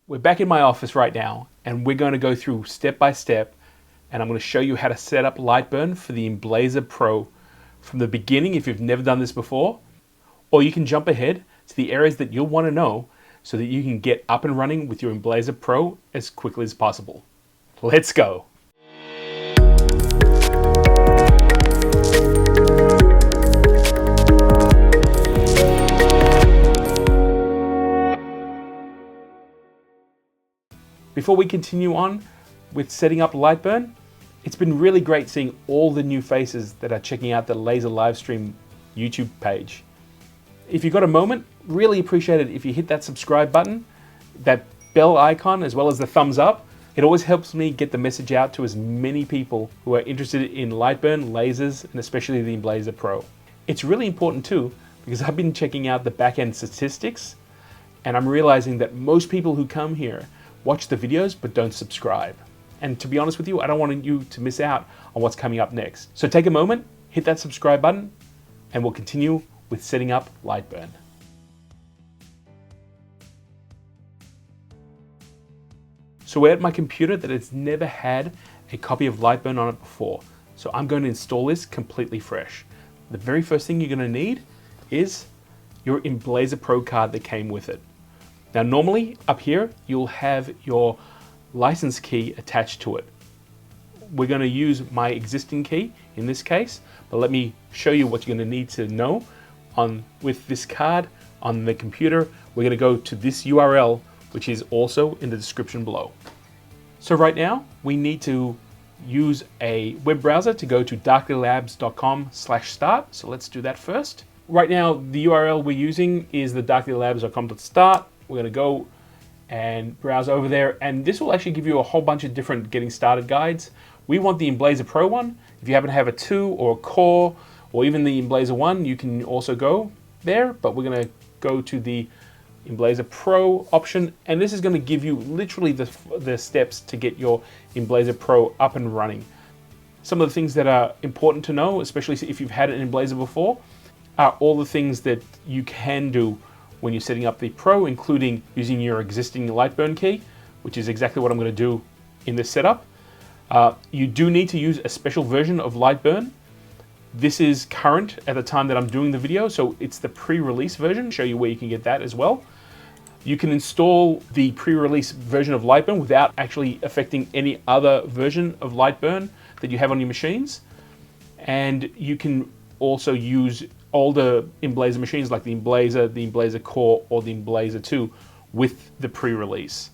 We're back in my office right now, and we're going to go through step by step, and I'm going to show you how to set up LightBurn for the Emblaser Pro from the beginning if you've never done this before, or you can jump ahead to the areas that you'll want to know so that you can get up and running with your Emblaser Pro as quickly as possible. Let's go. Before we continue on with setting up LightBurn, it's been really great seeing all the new faces that are checking out the Laser Livestream YouTube page. If you've got a moment, really appreciate it if you hit that subscribe button, that bell icon, as well as the thumbs up. It always helps me get the message out to as many people who are interested in LightBurn, lasers, and especially the Emblaser Pro. It's really important too, because I've been checking out the back-end statistics, and I'm realizing that most people who come here watch the videos but don't subscribe. And to be honest with you, I don't want you to miss out on what's coming up next. So take a moment, hit that subscribe button, and we'll continue with setting up LightBurn. So we're at my computer that has never had a copy of LightBurn on it before. So I'm going to install this completely fresh. The very first thing you're going to need is your Emblaser Pro card that came with it. Now normally up here you'll have your license key attached to it. We're going to use my existing key in this case, but let me show you what you're going to need to know with this card on the computer. We're going to go to this URL, which is also in the description below. So right now we need to use a web browser to go to darklylabs.com/start. So let's do that first. Right now the URL we're using is the darklylabs.com/start. We're going to go and browse over there, and this will actually give you a whole bunch of different getting started guides. We want the Emblaser Pro one. If you happen to have a 2 or a Core or even the Emblaser 1, you can also go there, but we're going to go to the Emblaser Pro option, and this is going to give you literally the steps to get your Emblaser Pro up and running. Some of the things that are important to know, especially if you've had an Emblaser before, are all the things that you can do when you're setting up the Pro, including using your existing LightBurn key, which is exactly what I'm going to do in this setup. You do need to use a special version of LightBurn. This is current at the time that I'm doing the video, so it's the pre-release version. I'll show you where you can get that as well. You can install the pre-release version of LightBurn without actually affecting any other version of LightBurn that you have on your machines. And you can also use older Emblaser machines like the Emblaser Core, or the Emblaser 2 with the pre-release.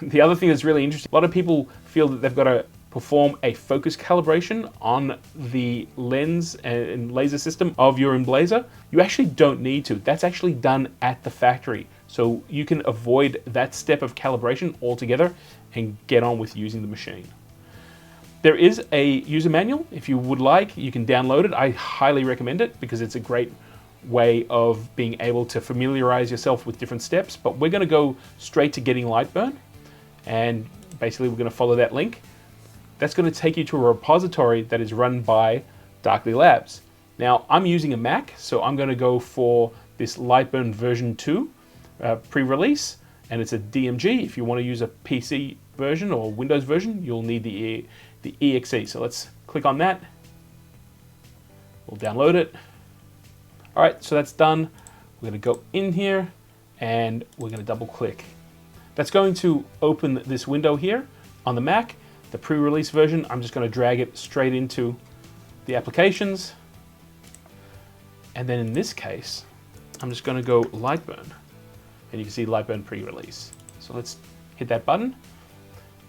The other thing that's really interesting, a lot of people feel that they've got to perform a focus calibration on the lens and laser system of your Emblaser. You actually don't need to. That's actually done at the factory. So you can avoid that step of calibration altogether and get on with using the machine. There is a user manual. If you would like, you can download it. I highly recommend it because it's a great way of being able to familiarize yourself with different steps. But we're going to go straight to getting LightBurn, and basically we're going to follow that link. That's going to take you to a repository that is run by Darkly Labs. Now I'm using a Mac, so I'm going to go for this LightBurn version 2 pre-release, and it's a DMG. If you want to use a PC version or Windows version, you'll need the EXE. So let's click on that. We'll download it. All right, so that's done. We're going to go in here and we're going to double click. That's going to open this window here on the Mac, the pre-release version. I'm just going to drag it straight into the applications. And then in this case, I'm just going to go LightBurn, and you can see LightBurn pre-release. So let's hit that button.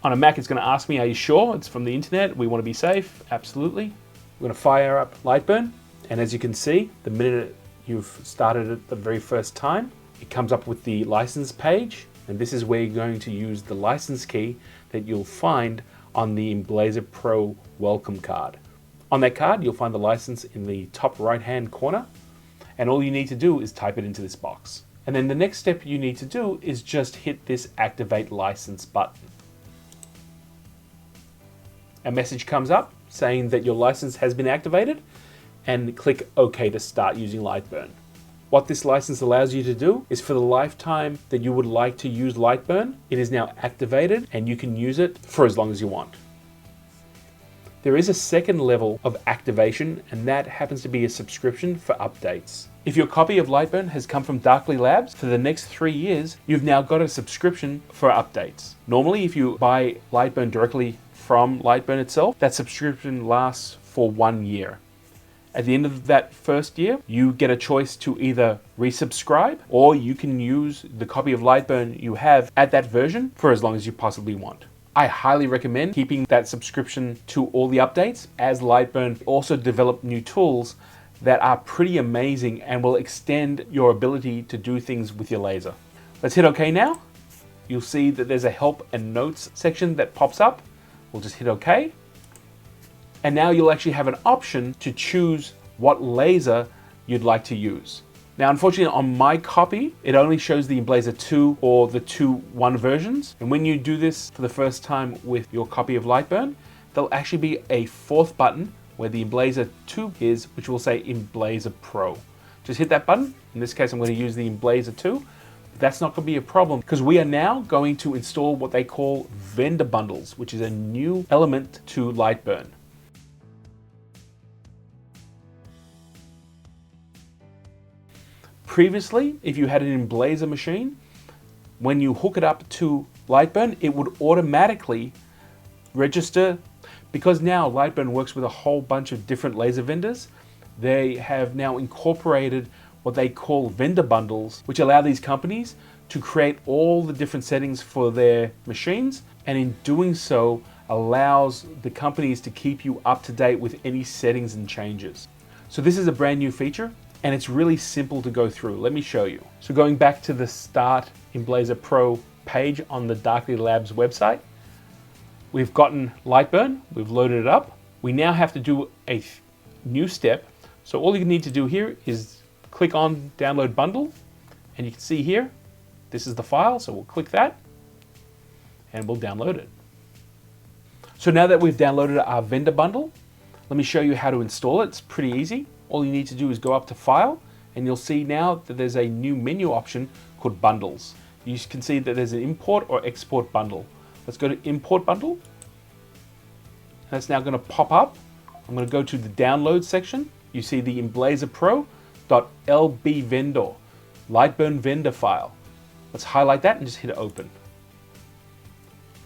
On a Mac, it's going to ask me, are you sure? It's from the internet. We want to be safe. Absolutely. We're going to fire up LightBurn. And as you can see, the minute you've started it the very first time, it comes up with the license page. And this is where you're going to use the license key that you'll find on the Emblaser Pro welcome card. On that card, you'll find the license in the top right-hand corner. And all you need to do is type it into this box. And then the next step you need to do is just hit this activate license button. A message comes up saying that your license has been activated, and click OK to start using LightBurn. What this license allows you to do is for the lifetime that you would like to use LightBurn, it is now activated and you can use it for as long as you want. There is a second level of activation, and that happens to be a subscription for updates. If your copy of LightBurn has come from Darkly Labs, for the next 3 years, you've now got a subscription for updates. Normally, if you buy LightBurn directly from LightBurn itself, that subscription lasts for 1 year. At the end of that first year, you get a choice to either resubscribe, or you can use the copy of LightBurn you have at that version for as long as you possibly want. I highly recommend keeping that subscription to all the updates, as LightBurn also develop new tools that are pretty amazing and will extend your ability to do things with your laser. Let's hit OK now. You'll see that there's a help and notes section that pops up. We'll just hit OK. And now you'll actually have an option to choose what laser you'd like to use. Now, unfortunately, on my copy, it only shows the Emblaser 2 or the 2.1 versions. And when you do this for the first time with your copy of LightBurn, there'll actually be a fourth button where the Emblaser 2 is, which will say Emblaser Pro. Just hit that button. In this case, I'm going to use the Emblaser 2. That's not going to be a problem because we are now going to install what they call vendor bundles, which is a new element to LightBurn. Previously, if you had an Emblaser machine, when you hook it up to LightBurn, it would automatically register. Because now LightBurn works with a whole bunch of different laser vendors, they have now incorporated what they call vendor bundles, which allow these companies to create all the different settings for their machines, and in doing so allows the companies to keep you up to date with any settings and changes. So this is a brand new feature, and it's really simple to go through. Let me show you. So going back to the Start Emblaser Pro page on the Darkly Labs website, we've gotten LightBurn, we've loaded it up. We now have to do a new step. So all you need to do here is click on Download Bundle, and you can see here, this is the file, so we'll click that, and we'll download it. So now that we've downloaded our vendor bundle, let me show you how to install it. It's pretty easy. All you need to do is go up to File, and you'll see now that there's a new menu option called Bundles. You can see that there's an Import or Export Bundle. Let's go to Import Bundle. That's now going to pop up. I'm going to go to the Download section. You see the Emblaser Pro.lb vendor, LightBurn vendor file. Let's highlight that and just hit Open.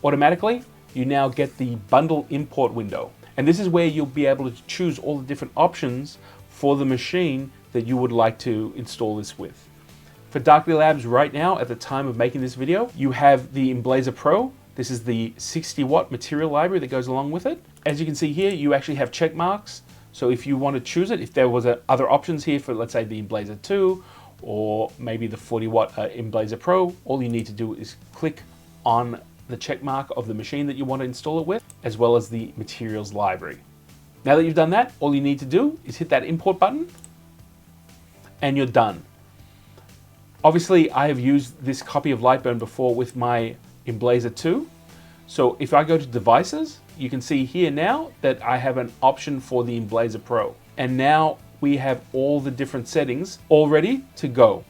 Automatically, you now get the bundle import window. And this is where you'll be able to choose all the different options for the machine that you would like to install this with. For Darkly Labs right now, at the time of making this video, you have the Emblaser Pro. This is the 60-watt material library that goes along with it. As you can see here, you actually have check marks. So if you want to choose it, if there was other options here for, let's say, the Emblaser 2 or maybe the 40-watt Emblaser Pro, all you need to do is click on the check mark of the machine that you want to install it with, as well as the materials library. Now that you've done that, all you need to do is hit that import button and you're done. Obviously, I have used this copy of LightBurn before with my Emblaser 2. So if I go to devices, you can see here now that I have an option for the Emblaser Pro. And now we have all the different settings all ready to go.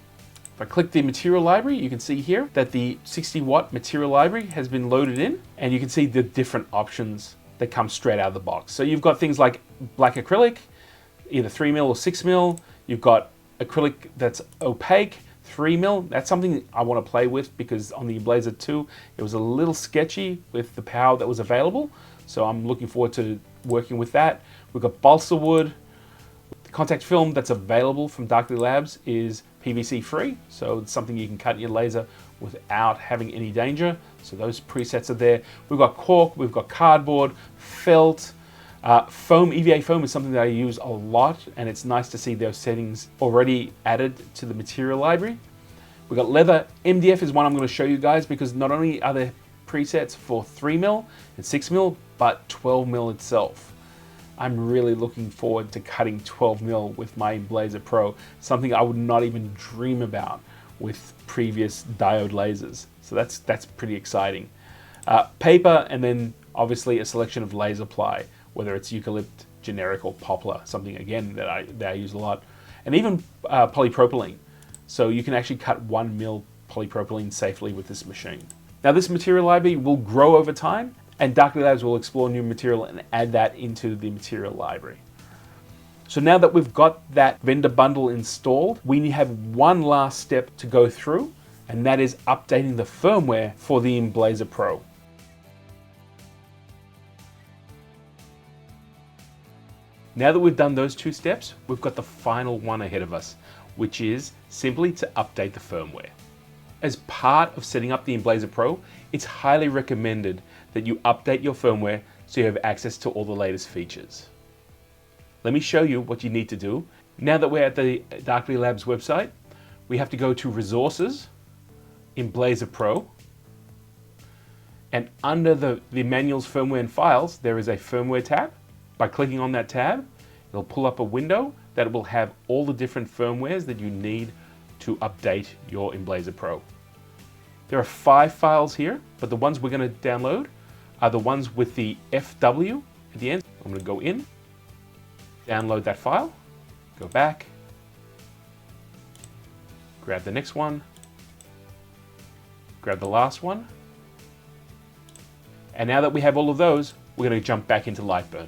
If I click the material library, you can see here that the 60-watt material library has been loaded in, and you can see the different options that come straight out of the box. So you've got things like black acrylic, either 3mm or 6mm. You've got acrylic that's opaque, 3mm. That's something I want to play with because on the Emblaser 2, it was a little sketchy with the power that was available. So I'm looking forward to working with that. We've got balsa wood. The contact film that's available from Darkly Labs is PVC free, so it's something you can cut in your laser without having any danger. So those presets are there. We've got cork, we've got cardboard, felt, foam. EVA foam is something that I use a lot, and it's nice to see those settings already added to the material library. We've got leather. MDF is one I'm going to show you guys because not only are there presets for 3mm and 6mm, but 12mm itself. I'm really looking forward to cutting 12mm with my Emblaser Pro, something I would not even dream about with previous diode lasers. So that's pretty exciting. Paper, and then obviously a selection of laser ply, whether it's eucalypt, generic, or poplar, something again that I use a lot. And even polypropylene. So you can actually cut 1 mil polypropylene safely with this machine. Now this material library will grow over time, and Darkly Labs will explore new material and add that into the material library. So now that we've got that vendor bundle installed, we have one last step to go through, and that is updating the firmware for the Emblaser Pro. Now that we've done those 2 steps, we've got the final one ahead of us, which is simply to update the firmware. As part of setting up the Emblaser Pro, it's highly recommended that you update your firmware so you have access to all the latest features. Let me show you what you need to do. Now that we're at the Darkly Labs website, we have to go to Resources, Emblaser Pro, and under the manuals, firmware, and files, there is a firmware tab. By clicking on that tab, it'll pull up a window that will have all the different firmwares that you need to update your Emblaser Pro. There are 5 files here, but the ones we're going to download are the ones with the FW at the end. I'm going to go in, download that file, go back, grab the next one, grab the last one, and now that we have all of those, we're going to jump back into LightBurn.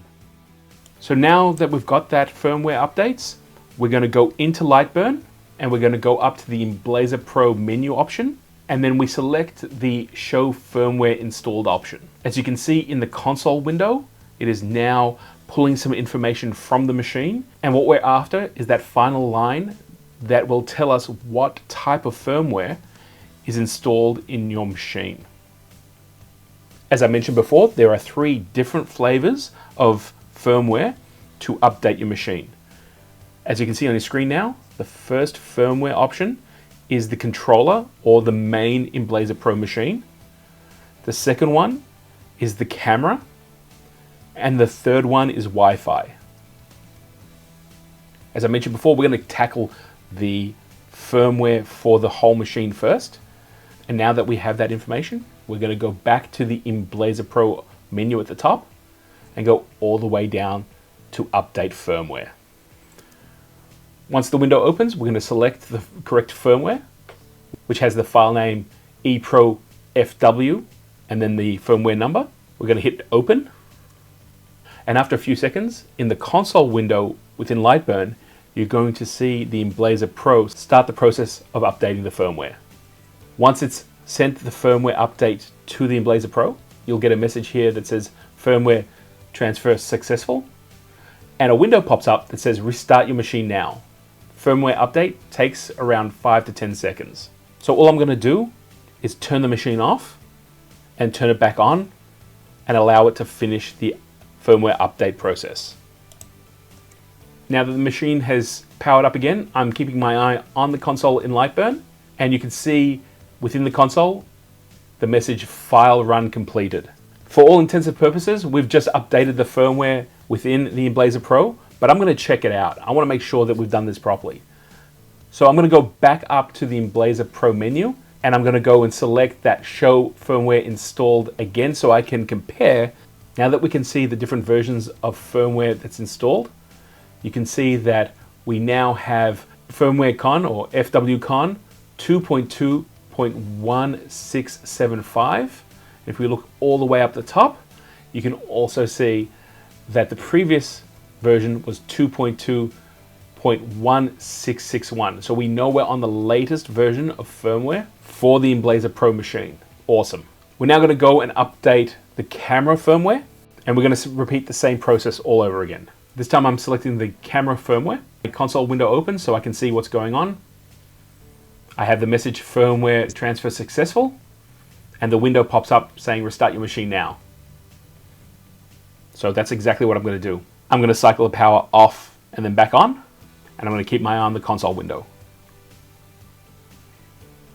So now that we've got that firmware updates, we're going to go into LightBurn, and we're going to go up to the Emblaser Pro menu option, and then we select the Show Firmware Installed option. As you can see in the console window, it is now pulling some information from the machine, and what we're after is that final line that will tell us what type of firmware is installed in your machine. As I mentioned before, there are 3 different flavors of firmware to update your machine. As you can see on your screen now, the first firmware option is the controller or the main Emblaser Pro machine. The second one is the camera, and the third one is Wi-Fi. As I mentioned before, we're going to tackle the firmware for the whole machine first. And now that we have that information, we're going to go back to the Emblaser Pro menu at the top and go all the way down to update firmware. Once the window opens, we're going to select the correct firmware, which has the file name eProFW and then the firmware number. We're going to hit open. And after a few seconds, in the console window within LightBurn, you're going to see the Emblaser Pro start the process of updating the firmware. Once it's sent the firmware update to the Emblaser Pro, you'll get a message here that says firmware transfer successful, and a window pops up that says restart your machine now. Firmware update takes around 5 to 10 seconds. So all I'm going to do is turn the machine off and turn it back on and allow it to finish the firmware update process. Now that the machine has powered up again, I'm keeping my eye on the console in LightBurn, and you can see within the console the message file run completed. For all intents and purposes, we've just updated the firmware within the Emblaser Pro, but I'm going to check it out. I want to make sure that we've done this properly. So I'm going to go back up to the Emblaser Pro menu, and I'm going to go and select that Show Firmware Installed again so I can compare. Now that we can see the different versions of firmware that's installed, you can see that we now have firmware con or FW con 2.2.1675. If we look all the way up the top, you can also see that the previous version was 2.2.1661. So we know we're on the latest version of firmware for the Emblaser Pro machine. Awesome. We're now going to go and update the camera firmware, and we're going to repeat the same process all over again. This time I'm selecting the camera firmware. The console window opens so I can see what's going on. I have the message firmware transfer successful, and the window pops up saying restart your machine now. So that's exactly what I'm going to do. I'm going to cycle the power off and then back on, and I'm going to keep my eye on the console window.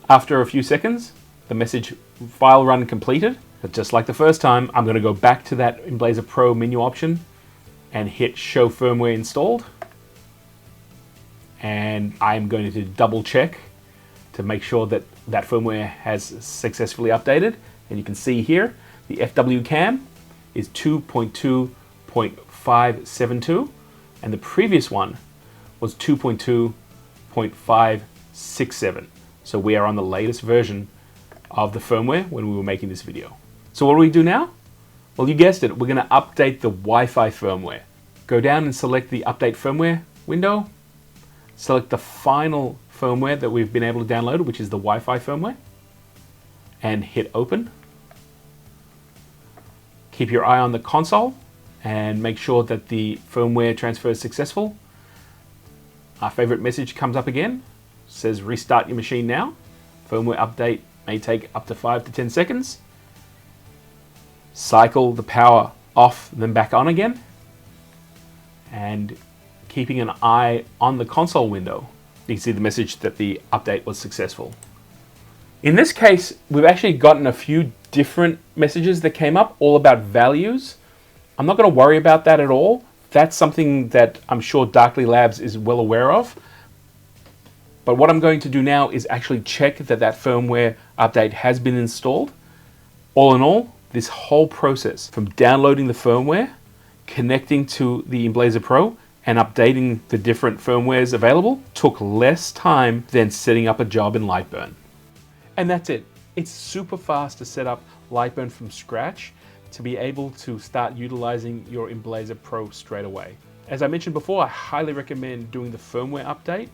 After a few seconds, the message file run completed, but just like the first time, I'm going to go back to that Emblaser Pro menu option and hit Show Firmware Installed. And I'm going to double check to make sure that that firmware has successfully updated. And you can see here, the FW cam is 2.2.572, and the previous one was 2.2.5 6.7. So we are on the latest version of the firmware when we were making this video. So what do we do now? Well, you guessed it, we're going to update the Wi-Fi firmware. Go down and select the Update Firmware window. Select the final firmware that we've been able to download, which is the Wi-Fi firmware, and hit Open. Keep your eye on the console and make sure that the firmware transfer is successful. Our favorite message comes up again. It says restart your machine now. Firmware update may take up to 5 to 10 seconds. Cycle the power off, then back on again. And keeping an eye on the console window, you can see the message that the update was successful. In this case, we've actually gotten a few different messages that came up, all about values. I'm not going to worry about that at all. That's something that I'm sure Darkly Labs is well aware of. But what I'm going to do now is actually check that that firmware update has been installed. All in all, this whole process from downloading the firmware, connecting to the Emblaser Pro, and updating the different firmwares available took less time than setting up a job in LightBurn. And that's it. It's super fast to set up LightBurn from scratch to be able to start utilizing your Emblaser Pro straight away. As I mentioned before, I highly recommend doing the firmware update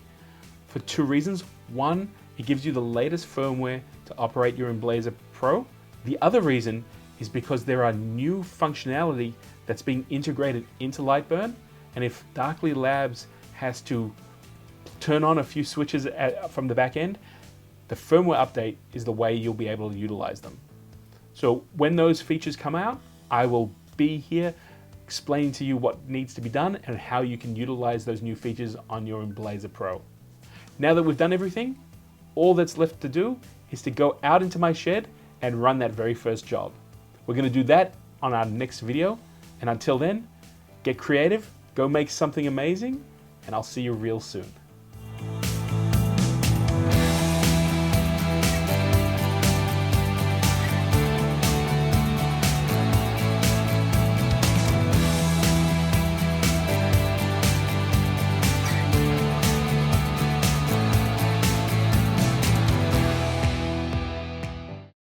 for 2 reasons. One, it gives you the latest firmware to operate your Emblaser Pro. The other reason is because there are new functionality that's being integrated into LightBurn, and if Darkly Labs has to turn on a few switches from the back end, the firmware update is the way you'll be able to utilize them. So when those features come out, I will be here explaining to you what needs to be done and how you can utilize those new features on your Emblaser Pro. Now that we've done everything, all that's left to do is to go out into my shed and run that very first job. We're going to do that on our next video, and until then, get creative, go make something amazing, and I'll see you real soon.